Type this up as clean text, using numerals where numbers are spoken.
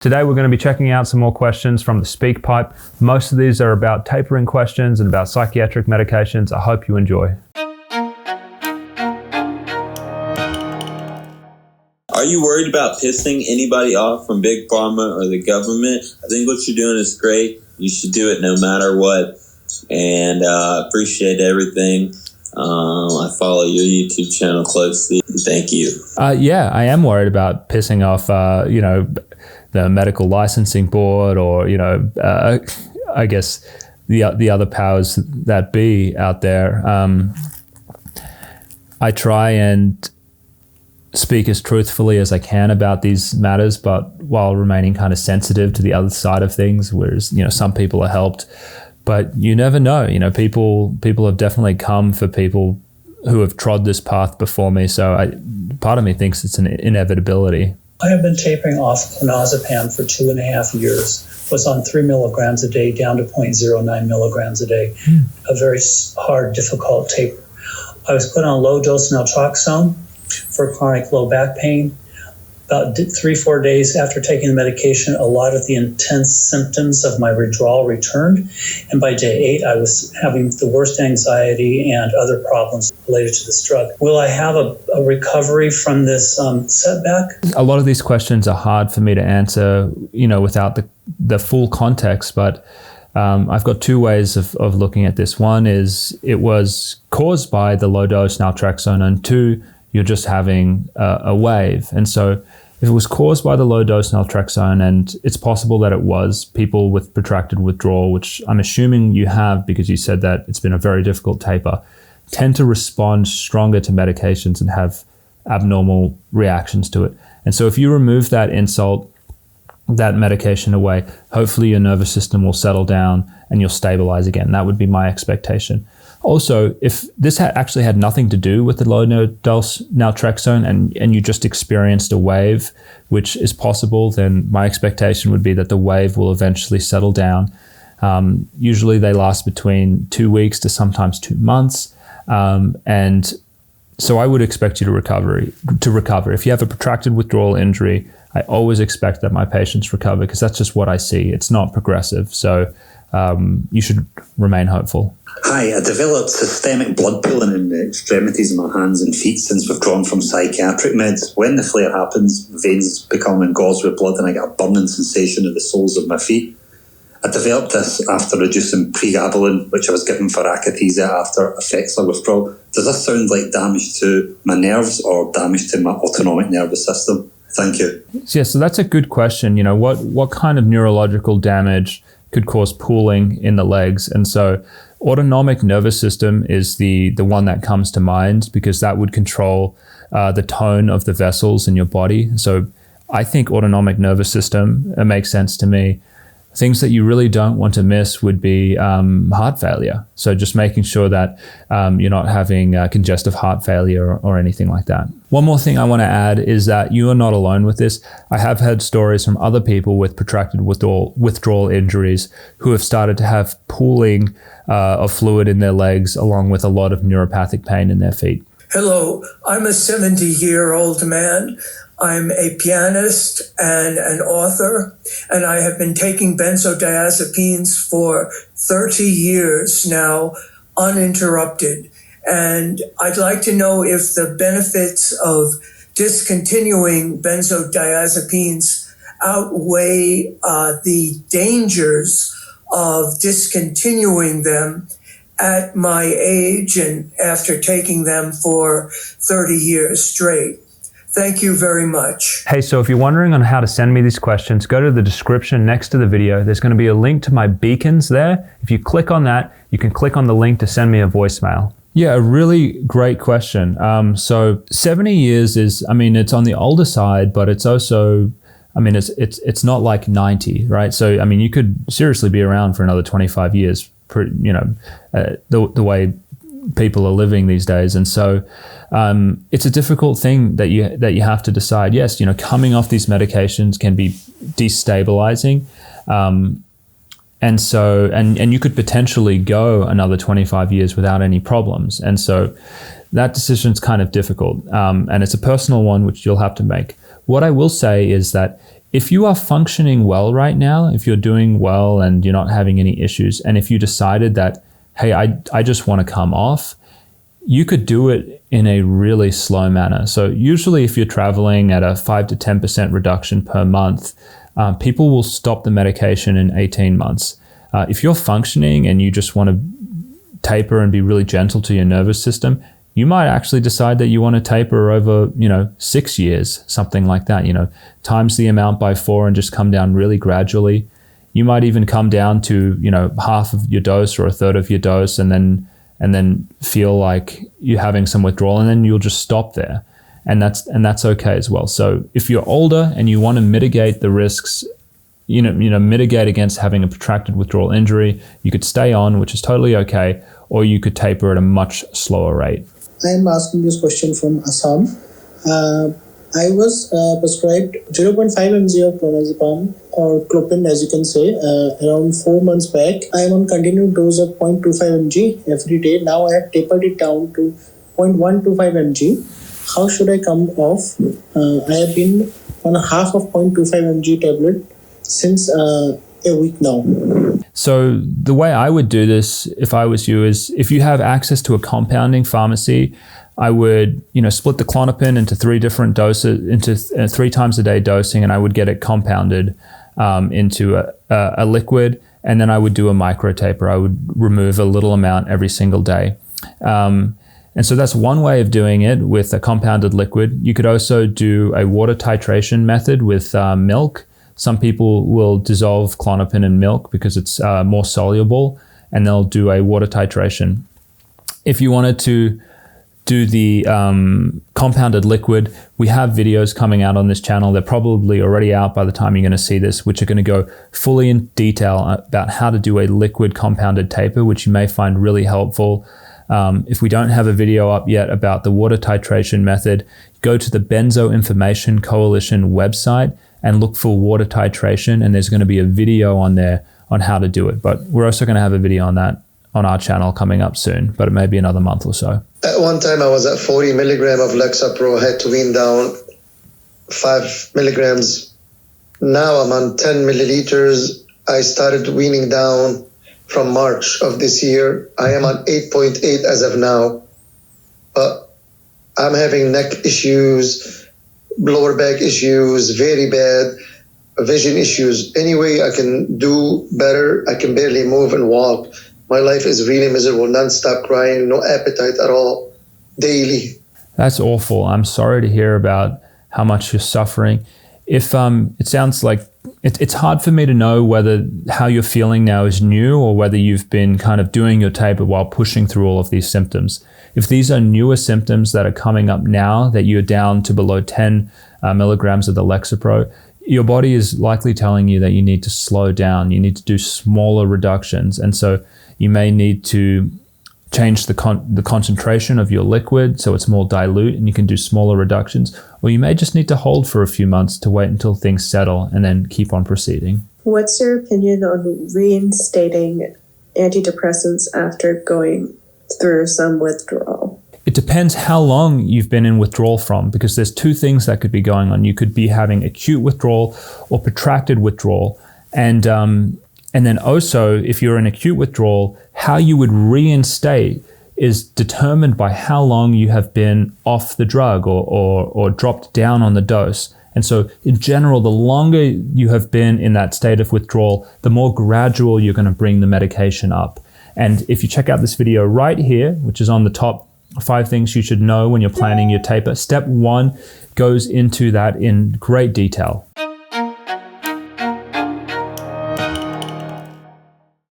Today we're going to be checking out some more questions from the Speak Pipe. Most of these are about tapering questions and about psychiatric medications. I hope you enjoy. Are you worried about pissing anybody off from Big Pharma or the government? I think what you're doing is great. You should do it no matter what. And I appreciate everything. I follow your YouTube channel closely. Thank you. Yeah, I am worried about pissing off, the medical licensing board, or I guess the other powers that be out there. I try and speak as truthfully as I can about these matters, but while remaining kind of sensitive to the other side of things. Whereas some people are helped, but you never know. People have definitely come for people who have trod this path before me. So part of me thinks it's an inevitability. I have been tapering off Clonazepam for 2.5 years. Was on 3 milligrams a day down to 0.09 milligrams a day. A very hard, difficult taper. I was put on low dose naltrexone for chronic low back pain. About 3-4 days after taking the medication, a lot of the intense symptoms of my withdrawal returned. And by day 8, I was having the worst anxiety and other problems related to this drug. Will I have a recovery from this setback? A lot of these questions are hard for me to answer, without the full context, but I've got two ways of looking at this. One is it was caused by the low dose naltrexone, and two, you're just having a wave. And so if it was caused by the low dose naltrexone, and it's possible that it was, people with protracted withdrawal, which I'm assuming you have because you said that it's been a very difficult taper, tend to respond stronger to medications and have abnormal reactions to it. And so if you remove that insult, that medication away, hopefully your nervous system will settle down and you'll stabilize again. That would be my expectation. Also, if this actually had nothing to do with the low dose naltrexone and you just experienced a wave, which is possible, then my expectation would be that the wave will eventually settle down. Usually they last between 2 weeks to sometimes 2 months. And so I would expect you to recover. If you have a protracted withdrawal injury, I always expect that my patients recover because that's just what I see. It's not progressive. So you should remain hopeful. Hi, I developed systemic blood pooling in the extremities of my hands and feet since withdrawing from psychiatric meds. When the flare happens, veins become engorged with blood and I get a burning sensation at the soles of my feet. I developed this after reducing pregabalin, which I was given for akathisia after effects of withdrawal. Does this sound like damage to my nerves or damage to my autonomic nervous system? Thank you. Yeah, so that's a good question. What kind of neurological damage could cause pooling in the legs? And so autonomic nervous system is the one that comes to mind because that would control the tone of the vessels in your body. So I think autonomic nervous system, it makes sense to me. Things that you really don't want to miss would be heart failure. So just making sure that you're not having congestive heart failure or anything like that. One more thing I want to add is that you are not alone with this. I have heard stories from other people with protracted withdrawal injuries who have started to have pooling of fluid in their legs along with a lot of neuropathic pain in their feet. Hello, I'm a 70-year-old man. I'm a pianist and an author, and I have been taking benzodiazepines for 30 years now, uninterrupted. And I'd like to know if the benefits of discontinuing benzodiazepines outweigh the dangers of discontinuing them at my age and after taking them for 30 years straight. Thank you very much. Hey, so if you're wondering on how to send me these questions, go to the description next to the video. There's going to be a link to my beacons there. If you click on that, you can click on the link to send me a voicemail. Yeah, a really great question. So 70 years is, it's on the older side, but it's also, it's not like 90, right? So, you could seriously be around for another 25 years, the way people are living these days. And so it's a difficult thing that you have to decide. Yes, coming off these medications can be destabilizing. And you could potentially go another 25 years without any problems. And so that decision's kind of difficult. And it's a personal one, which you'll have to make. What I will say is that if you are functioning well right now, if you're doing well and you're not having any issues, and if you decided that, hey, I just want to come off, you could do it in a really slow manner. So usually if you're traveling at a 5 to 10% reduction per month, people will stop the medication in 18 months. If you're functioning and you just want to taper and be really gentle to your nervous system, you might actually decide that you want to taper over, 6 years, something like that, times the amount by 4 and just come down really gradually. You might even come down to, half of your dose or a third of your dose and then feel like you're having some withdrawal, and then you'll just stop there. And that's okay as well. So if you're older and you want to mitigate the risks, mitigate against having a protracted withdrawal injury, you could stay on, which is totally okay, or you could taper at a much slower rate. I am asking this question from Assam. I was prescribed 0.5 mg of clonazepam or clopin, as you can say, around 4 months back. I am on continued dose of 0.25 mg every day. Now I have tapered it down to 0.125 mg. How should I come off? I have been on a half of 0.25 mg tablet since a week now. So the way I would do this, if I was you, is if you have access to a compounding pharmacy, I would, split the Clonazepam into 3 different doses, into 3 times a day dosing, and I would get it compounded into a liquid, and then I would do a micro taper. I would remove a little amount every single day. And so that's one way of doing it with a compounded liquid. You could also do a water titration method with milk. Some people will dissolve Clonazepam in milk because it's more soluble, and they'll do a water titration. If you wanted to do the compounded liquid, we have videos coming out on this channel. They're probably already out by the time you're going to see this, which are going to go fully in detail about how to do a liquid compounded taper, which you may find really helpful. If we don't have a video up yet about the water titration method, go to the Benzo Information Coalition website and look for water titration, and there's going to be a video on there on how to do it. But we're also going to have a video on that on our channel coming up soon, but it may be another month or so. At one time I was at 40 milligram of LexaPro, had to wean down 5 milligrams. Now I'm on 10 milliliters. I started weaning down from March of this year. I am on 8.8 as of now. But I'm having neck issues, lower back issues, very bad, vision issues. Any way I can do better, I can barely move and walk. My life is really miserable, non-stop crying, no appetite at all, daily. That's awful. I'm sorry to hear about how much you're suffering. If it sounds like it's hard for me to know whether how you're feeling now is new or whether you've been kind of doing your taper while pushing through all of these symptoms. If these are newer symptoms that are coming up now that you're down to below 10 milligrams of the LexaPro, your body is likely telling you that you need to slow down. You need to do smaller reductions. And so you may need to change the concentration of your liquid so it's more dilute and you can do smaller reductions. Or you may just need to hold for a few months to wait until things settle and then keep on proceeding. What's your opinion on reinstating antidepressants after going through some withdrawal? It depends how long you've been in withdrawal from, because there's 2 things that could be going on. You could be having acute withdrawal or protracted withdrawal. And then also, if you're in acute withdrawal, how you would reinstate is determined by how long you have been off the drug or dropped down on the dose. And so in general, the longer you have been in that state of withdrawal, the more gradual you're going to bring the medication up. And if you check out this video right here, which is on the top 5 things you should know when you're planning your taper, step 1 goes into that in great detail.